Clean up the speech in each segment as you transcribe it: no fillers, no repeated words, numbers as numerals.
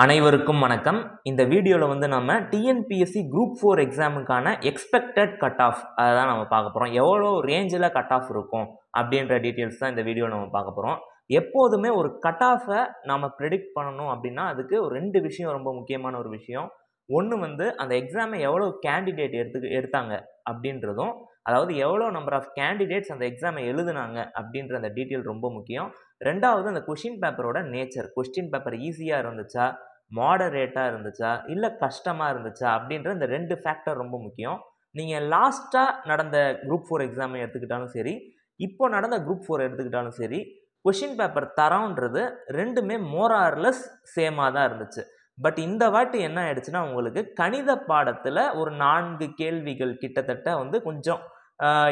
அனைவருக்கும் வணக்கம். இந்த வீடியோவில் வந்து நம்ம டிஎன்பிஎஸ்சி குரூப் 4 எக்ஸாமுக்கான எக்ஸ்பெக்டட் கட் ஆஃப் அதை தான் நம்ம பார்க்க போகிறோம். எவ்வளோ ரேஞ்சில் கட் ஆஃப் இருக்கும் அப்படின்ற டீட்டெயில்ஸ் தான் இந்த வீடியோ நம்ம பார்க்க போகிறோம். எப்போதுமே ஒரு கட் ஆஃபை நம்ம ப்ரெடிக்ட் பண்ணணும் அப்படின்னா அதுக்கு ஒரு ரெண்டு விஷயம் ரொம்ப முக்கியமான ஒரு விஷயம். ஒன்று வந்து அந்த எக்ஸாமை எவ்வளோ கேண்டிடேட் எடுத்தாங்க அப்படின்றதும், அதாவது எவ்வளோ நம்பர் ஆஃப் கேண்டிடேட்ஸ் அந்த எக்ஸாமை எழுதுனாங்க அப்படின்ற அந்த டீட்டெயில் ரொம்ப முக்கியம். ரெண்டாவது அந்த கொஸ்டின் பேப்பரோட நேச்சர், கொஸ்டின் பேப்பர் ஈஸியாக இருந்துச்சா, மாடரேட்டாக இருந்துச்சா, இல்லை கஷ்டமாக இருந்துச்சா அப்படின்ற இந்த ரெண்டு ஃபேக்டர் ரொம்ப முக்கியம். நீங்கள் லாஸ்ட்டாக நடந்த குரூப் 4 எக்ஸாமை எடுத்துக்கிட்டாலும் சரி, இப்போ நடந்த குரூப் 4 எடுத்துக்கிட்டாலும் சரி, கொஸ்டின் பேப்பர் தரம்ன்றது ரெண்டுமே மோரார்லெஸ் சேமாக தான் இருந்துச்சு. பட் இந்த வாட்டி என்ன ஆயிடுச்சுன்னா, உங்களுக்கு கணித பாடத்தில் ஒரு 4 கேள்விகள் கிட்டத்தட்ட வந்து கொஞ்சம்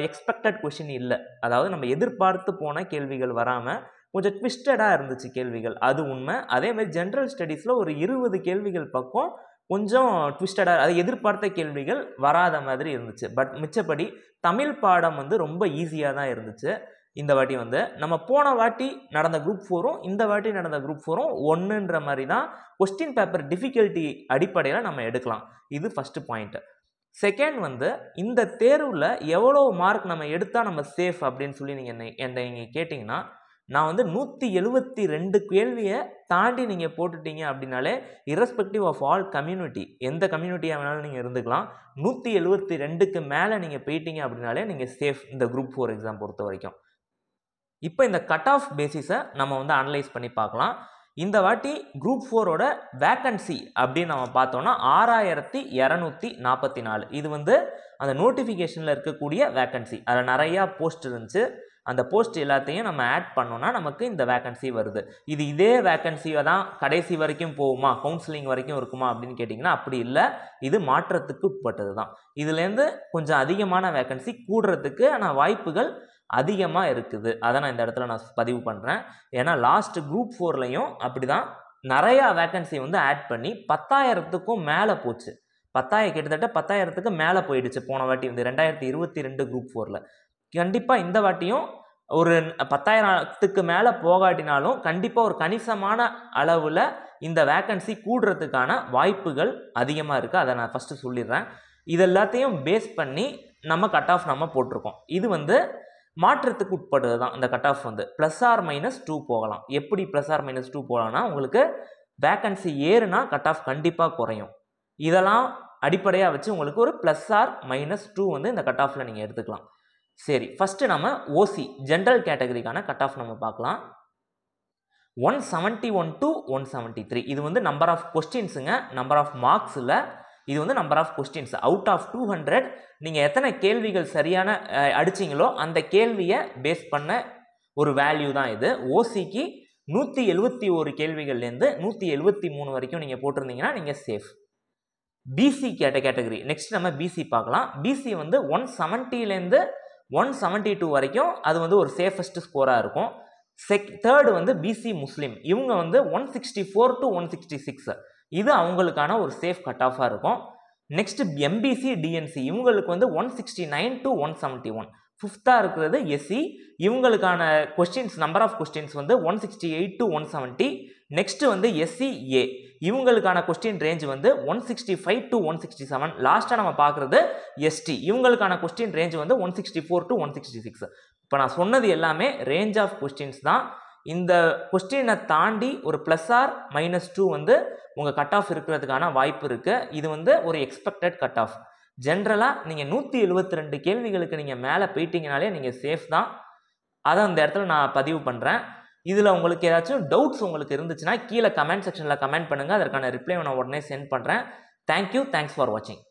எக்ஸ்பெக்டட் கொஷின் இல்லை. அதாவது நம்ம எதிர்பார்த்து போன கேள்விகள் வராமல் கொஞ்சம் ட்விஸ்டடாக இருந்துச்சு கேள்விகள், அது உண்மை. அதேமாதிரி ஜென்ரல் ஸ்டடீஸில் ஒரு 20 கேள்விகள் பக்கம் கொஞ்சம் ட்விஸ்டடாக, அது எதிர்பார்த்த கேள்விகள் வராத மாதிரி இருந்துச்சு. பட் மிச்சப்படி தமிழ் பாடம் வந்து ரொம்ப ஈஸியாக தான் இருந்துச்சு. இந்த வாட்டி வந்து நம்ம போன வாட்டி நடந்த குரூப் 4ம் இந்த வாட்டி நடந்த குரூப் 4ம் ஒன்றுன்ற மாதிரி தான் கொஸ்டின் பேப்பர் டிஃபிகல்ட்டி அடிப்படையில் நம்ம எடுக்கலாம். இது ஃபஸ்ட்டு பாயிண்ட்டு. செகண்ட் வந்து இந்த தேர்வில் எவ்வளோ மார்க் நம்ம எடுத்தால் நம்ம சேஃப் அப்படின்னு சொல்லி நீங்கள் கேட்டிங்கன்னா, நான் வந்து 172 கேள்வியை தாண்டி நீங்கள் போட்டுட்டீங்க அப்படின்னாலே, இரஸ்பெக்டிவ் ஆஃப் ஆல் கம்யூனிட்டி, எந்த கம்யூனிட்டியாக வேணாலும் நீங்கள் இருந்துக்கலாம், 172க்கு மேலே நீங்கள் போயிட்டீங்க அப்படின்னாலே நீங்கள் சேஃப் இந்த குரூப் 4 எக்ஸாம் பொறுத்த வரைக்கும். இப்போ இந்த கட் ஆஃப் பேசிஸை நம்ம வந்து அனலைஸ் பண்ணி பார்க்கலாம். இந்த வாட்டி குரூப் 4ஓட வேக்கன்சி அப்படின்னு நம்ம பார்த்தோம்னா 6244. இது வந்து அந்த நோட்டிஃபிகேஷனில் இருக்கக்கூடிய வேக்கன்சி. அதில் நிறையா போஸ்ட் இருந்துச்சு. அந்த போஸ்ட் எல்லாத்தையும் நம்ம ஆட் பண்ணோன்னா நமக்கு இந்த வேக்கன்சி வருது. இது இதே வேக்கன்சியை தான் கடைசி வரைக்கும் போகுமா, கவுன்சிலிங் வரைக்கும் இருக்குமா அப்படின்னு கேட்டிங்கன்னா அப்படி இல்லை. இது மாற்றத்துக்கு உட்பட்டது தான். இதுலேருந்து கொஞ்சம் அதிகமான வேக்கன்சி கூடுறதுக்கு ஆனால் வாய்ப்புகள் அதிகமாக இருக்குது. அதை நான் இந்த இடத்துல நான் பதிவு பண்ணுறேன். ஏன்னா லாஸ்ட் குரூப் 4லையும் அப்படி தான் நிறையா வேக்கன்சி வந்து ஆட் பண்ணி 10,000க்கும் மேலே போச்சு. கிட்டத்தட்ட 10,000க்கு மேலே போயிடுச்சு போன வாட்டி வந்து 2022 குரூப் 4ல். கண்டிப்பாக இந்த வாட்டியும் ஒரு 10,000க்கு மேலே போகாட்டினாலும் கண்டிப்பாக ஒரு கணிசமான அளவில் இந்த வேக்கன்சி கூடுறதுக்கான வாய்ப்புகள் அதிகமாக இருக்குது. அதை நான் ஃபஸ்ட்டு சொல்லிடுறேன். இது எல்லாத்தையும் பேஸ் பண்ணி நம்ம கட் ஆஃப் நம்ம போட்டிருக்கோம். இது வந்து மாற்றத்துக்கு உட்பட்டது தான். இந்த கட் ஆஃப் வந்து +or-2 போகலாம். எப்படி +or-2 போகலாம்னா, உங்களுக்கு வேக்கன்சி ஏறுனா கட் ஆஃப் கண்டிப்பாக குறையும். இதெல்லாம் அடிப்படையாக வச்சு உங்களுக்கு ஒரு +or-2 வந்து இந்த கட் ஆஃபில் நீங்கள் எடுத்துக்கலாம். சரி, ஃபஸ்ட்டு நம்ம ஓசி ஜென்ரல் கேட்டகரிக்கான கட் ஆஃப் நம்ம பார்க்கலாம். 171 to 173. இது வந்து நம்பர் ஆஃப் கொஸ்டின்ஸுங்க, நம்பர் ஆஃப் மார்க்ஸ் இல்லை. இது வந்து number of questions. Out of 200 நீங்கள் எத்தனை கேள்விகள் சரியான அடிச்சிங்களோ அந்த கேள்வியை பேஸ் பண்ண ஒரு வேல்யூ தான் இது. ஓசிக்கு 171 கேள்விகள்லேருந்து 173 வரைக்கும் நீங்கள் போட்டிருந்தீங்கன்னா நீங்கள் சேஃப். பிசி கேட்டகரி, நெக்ஸ்ட் நம்ம பிசி பார்க்கலாம். பிசி வந்து 170லேருந்து 172 வரைக்கும் அது வந்து ஒரு சேஃபஸ்ட் ஸ்கோராக இருக்கும். தேர்டு வந்து பிசி முஸ்லீம், இவங்க வந்து 164 to 166, இது அவங்களுக்கான ஒரு சேஃப் கட் ஆஃபாக இருக்கும். நெக்ஸ்ட் எம்பிசி டிஎன்சி, இவங்களுக்கு வந்து 169 to 171. ஃபிஃப்த்தாக இருக்கிறது எஸ்சி, இவங்களுக்கான கொஸ்டின்ஸ் நம்பர் ஆஃப் கொஸ்டின்ஸ் வந்து 168 to 170. நெக்ஸ்ட் வந்து எஸ்சிஏ, இவங்களுக்கான கொஸ்டின் ரேஞ்ச் வந்து 165 to 167. லாஸ்ட்டாக நம்ம பார்க்குறது எஸ்டி, இவங்களுக்கான கொஸ்டின் ரேஞ்ச் வந்து 164 to 166. இப்போ நான் சொன்னது எல்லாமே ரேஞ்ச் ஆஃப் கொஸ்டின்ஸ் தான். இந்த கொஸ்டினை தாண்டி ஒரு +or-2 வந்து உங்கள் கட் ஆஃப் இருக்கிறதுக்கான வாய்ப்பு இருக்குது. இது வந்து ஒரு எக்ஸ்பெக்டட் கட் ஆஃப். ஜென்ரலாக நீங்கள் 172 கேள்விகளுக்கு நீங்கள் மேலே போயிட்டீங்கனாலே நீங்கள் சேஃப் தான். அதை அந்த இடத்துல நான் பதிவு பண்ணுறேன். இதில் உங்களுக்கு ஏதாச்சும் டவுட்ஸ் உங்களுக்கு இருந்துச்சுன்னா கீழே கமெண்ட் செக்ஷனில் கமெண்ட் பண்ணுங்கள். அதற்கான ரிப்ளை நான் உடனே சென்ட் பண்ணுறேன். தேங்க்யூ, தேங்க்ஸ் ஃபார் வாட்சிங்.